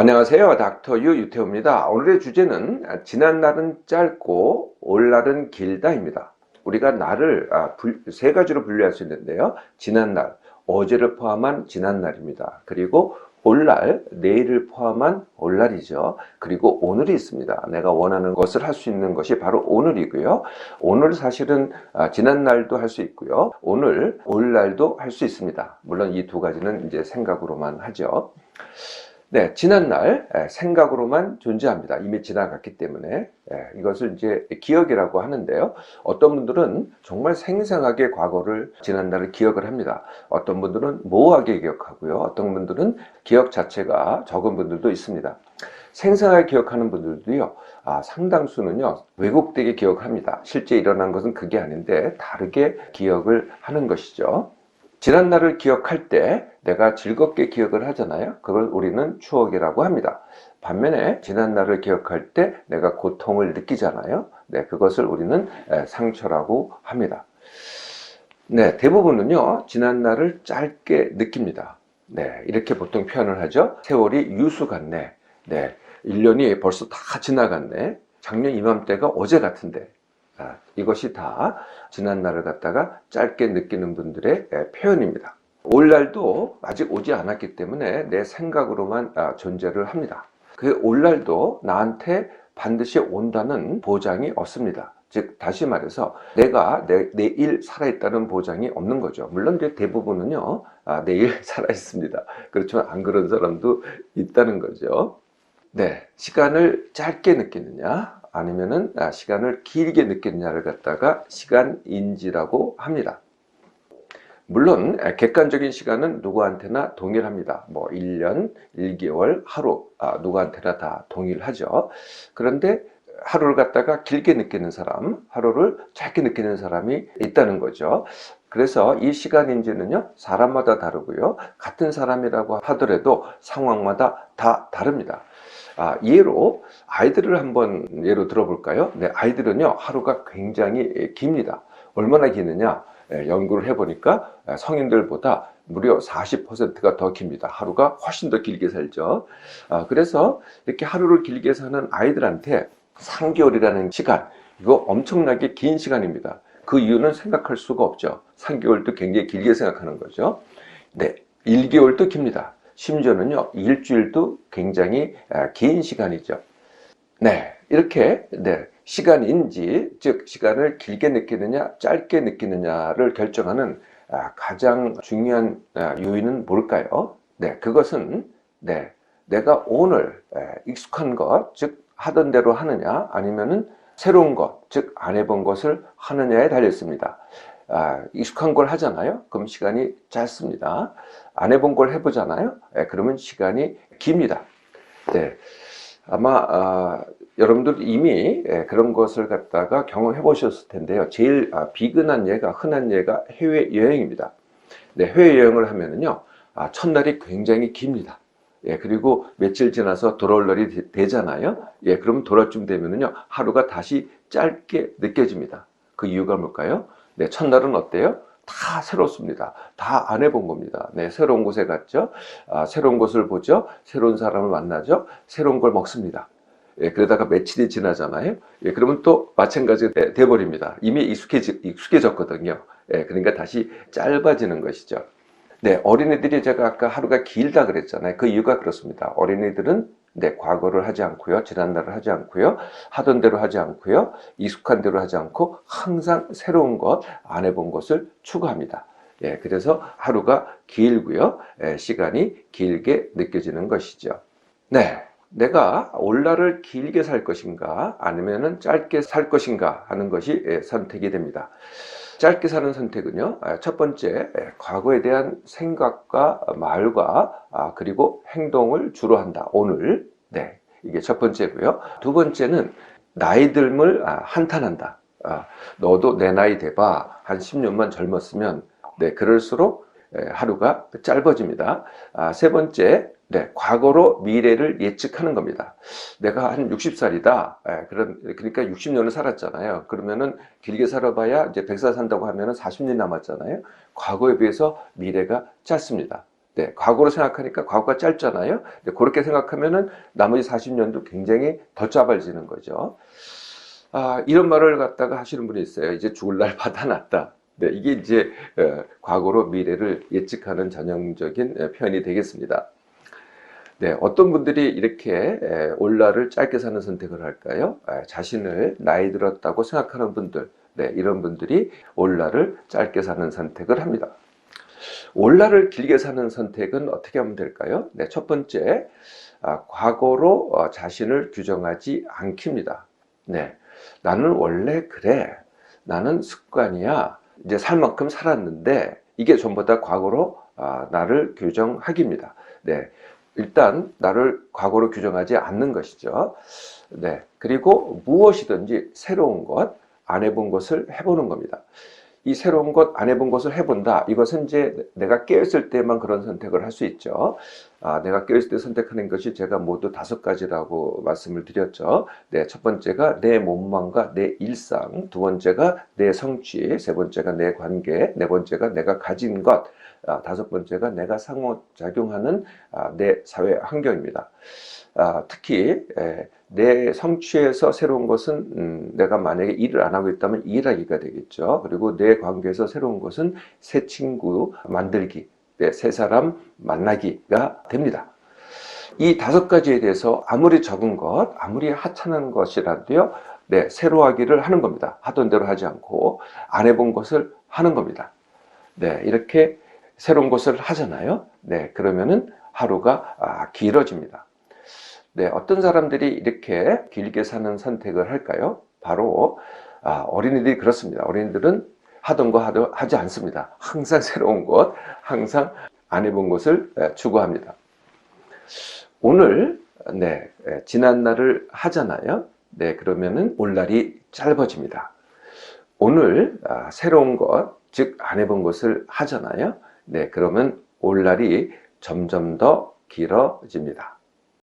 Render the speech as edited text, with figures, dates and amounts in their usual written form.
안녕하세요. 닥터 유 유태호입니다. 오늘의 주제는 지난 날은 짧고 올 날은 길다입니다. 우리가 날을 세 가지로 분류할 수 있는데요. 지난 날, 어제를 포함한 지난 날입니다. 그리고 올날, 내일을 포함한 올날이죠. 그리고 오늘이 있습니다. 내가 원하는 것을 할 수 있는 것이 바로 오늘이고요. 오늘 사실은 지난 날도 할 수 있고요. 오늘, 올날도 할 수 있습니다. 물론 이 두 가지는 이제 생각으로만 하죠. 네, 지난날 생각으로만 존재합니다. 이미 지나갔기 때문에 이것을 이제 기억이라고 하는데요. 어떤 분들은 정말 생생하게 과거를 지난날을 기억을 합니다. 어떤 분들은 모호하게 기억하고요. 어떤 분들은 기억 자체가 적은 분들도 있습니다. 생생하게 기억하는 분들도요. 상당수는요 왜곡되게 기억합니다. 실제 일어난 것은 그게 아닌데 다르게 기억을 하는 것이죠. 지난 날을 기억할 때 내가 즐겁게 기억을 하잖아요. 그걸 우리는 추억이라고 합니다. 반면에 지난 날을 기억할 때 내가 고통을 느끼잖아요. 네, 그것을 우리는 상처라고 합니다. 네, 대부분은요 지난 날을 짧게 느낍니다. 네, 이렇게 보통 표현을 하죠. 세월이 유수 같네. 네, 1년이 벌써 다 지나갔네. 작년 이맘때가 어제 같은데. 이것이 다 지난 날을 갖다가 짧게 느끼는 분들의 표현입니다. 올날도 아직 오지 않았기 때문에 내 생각으로만 존재를 합니다. 그 올날도 나한테 반드시 온다는 보장이 없습니다. 즉 다시 말해서 내가 내일 살아있다는 보장이 없는 거죠. 물론 이제 대부분은요 내일 살아있습니다. 그렇지만 안 그런 사람도 있다는 거죠. 네, 시간을 짧게 느끼느냐 아니면은 시간을 길게 느끼느냐를 갖다가 시간인지라고 합니다. 물론 객관적인 시간은 누구한테나 동일합니다. 뭐 1년, 1개월, 하루 누구한테나 다 동일하죠. 그런데 하루를 갖다가 길게 느끼는 사람, 하루를 짧게 느끼는 사람이 있다는 거죠. 그래서 이 시간인지는요 사람마다 다르고요. 같은 사람이라고 하더라도 상황마다 다 다릅니다. 예로 아이들을 한번 예로 들어볼까요? 네, 아이들은요 하루가 굉장히 깁니다. 얼마나 기느냐? 연구를 해보니까 성인들보다 무려 40%가 더 깁니다. 하루가 훨씬 더 길게 살죠. 그래서 이렇게 하루를 길게 사는 아이들한테 3개월이라는 시간, 이거 엄청나게 긴 시간입니다. 그 이유는 생각할 수가 없죠. 3개월도 굉장히 길게 생각하는 거죠. 네, 1개월도 깁니다. 심지어는요 일주일도 굉장히 긴 시간이죠. 네, 이렇게 시간인지 즉 시간을 길게 느끼느냐 짧게 느끼느냐를 결정하는 가장 중요한 요인은 뭘까요? 네, 그것은 내가 오늘 익숙한 것, 즉 하던 대로 하느냐 아니면은 새로운 것, 즉 안 해본 것을 하느냐에 달려 있습니다. 익숙한 걸 하잖아요. 그럼 시간이 짧습니다. 안 해본 걸 해보잖아요. 그러면 시간이 깁니다. 네, 아마 여러분들 이미 그런 것을 갖다가 경험해 보셨을 텐데요. 제일 비근한 예가 흔한 예가 해외 여행입니다. 네, 해외 여행을 하면은요 첫날이 굉장히 깁니다. 그리고 며칠 지나서 돌아올 날이 되잖아요. 그럼 돌아올 쯤 되면은요 하루가 다시 짧게 느껴집니다. 그 이유가 뭘까요? 네, 첫날은 어때요? 다 새롭습니다. 다 안 해본 겁니다. 네, 새로운 곳에 갔죠. 새로운 곳을 보죠. 새로운 사람을 만나죠. 새로운 걸 먹습니다. 그러다가 며칠이 지나잖아요. 그러면 또 마찬가지가 돼버립니다. 이미 익숙해졌거든요. 그러니까 다시 짧아지는 것이죠. 네, 어린이들이 제가 아까 하루가 길다 그랬잖아요. 그 이유가 그렇습니다. 어린이들은 과거를 하지 않고요. 지난날을 하지 않고요. 하던 대로 하지 않고요. 익숙한 대로 하지 않고 항상 새로운 것, 안 해본 것을 추구합니다. 그래서 하루가 길고요. 시간이 길게 느껴지는 것이죠. 네, 내가 올날을 길게 살 것인가 아니면 짧게 살 것인가 하는 것이 선택이 됩니다. 짧게 사는 선택은요, 첫 번째, 과거에 대한 생각과 말과 그리고 행동을 주로 한다. 오늘. 네, 이게 첫 번째고요. 두 번째는 나이 듦을 한탄한다. 너도 내 나이 돼봐. 한 10년만 젊었으면, 그럴수록 하루가 짧아집니다. 세 번째, 과거로 미래를 예측하는 겁니다. 내가 한 60살이다. 그러니까 60년을 살았잖아요. 그러면은 길게 살아봐야 이제 100살 산다고 하면은 40년 남았잖아요. 과거에 비해서 미래가 짧습니다. 네, 과거로 생각하니까 과거가 짧잖아요. 네, 그렇게 생각하면은 나머지 40년도 굉장히 더 짧아지는 거죠. 이런 말을 갖다가 하시는 분이 있어요. 이제 죽을 날 받아놨다. 네, 이게 이제 과거로 미래를 예측하는 전형적인 표현이 되겠습니다. 네, 어떤 분들이 이렇게 올라를 짧게 사는 선택을 할까요? 자신을 나이 들었다고 생각하는 분들, 네, 이런 분들이 올라를 짧게 사는 선택을 합니다. 올라를 길게 사는 선택은 어떻게 하면 될까요? 네, 첫 번째, 과거로 자신을 규정하지 않기입니다. 네, 나는 원래 그래. 나는 습관이야. 이제 살 만큼 살았는데 이게 전부 다 과거로 나를 규정하기입니다. 네, 일단 나를 과거로 규정하지 않는 것이죠. 네, 그리고 무엇이든지 새로운 것, 안 해본 것을 해보는 겁니다. 이 새로운 것, 안 해본 것을 해본다. 이것은 이제 내가 깨어있을 때만 그런 선택을 할 수 있죠. 내가 깨어있을 때 선택하는 것이 제가 모두 5가지라고 말씀을 드렸죠. 네, 첫 번째가 내 몸망과 내 일상, 두 번째가 내 성취, 세 번째가 내 관계, 네 번째가 내가 가진 것, 다섯 번째가 내가 상호작용하는 내 사회 환경입니다. 특히 내 성취에서 새로운 것은 내가 만약에 일을 안 하고 있다면 일하기가 되겠죠. 그리고 내 관계에서 새로운 것은 새 친구 만들기, 새 사람 만나기가 됩니다. 이 5가지에 대해서 아무리 적은 것, 아무리 하찮은 것이라도요, 네, 새로 하기를 하는 겁니다. 하던 대로 하지 않고 안 해본 것을 하는 겁니다. 네, 이렇게 새로운 것을 하잖아요. 네, 그러면은 하루가 길어집니다. 네, 어떤 사람들이 이렇게 길게 사는 선택을 할까요? 바로 어린이들이 그렇습니다. 어린이들은 하던 거 하지 않습니다. 항상 새로운 것, 항상 안 해본 것을 추구합니다. 오늘 네, 지난 날을 하잖아요. 네, 그러면은 올 날이 짧아집니다. 오늘 새로운 것, 즉 안 해본 것을 하잖아요. 네, 그러면 올 날이 점점 더 길어집니다.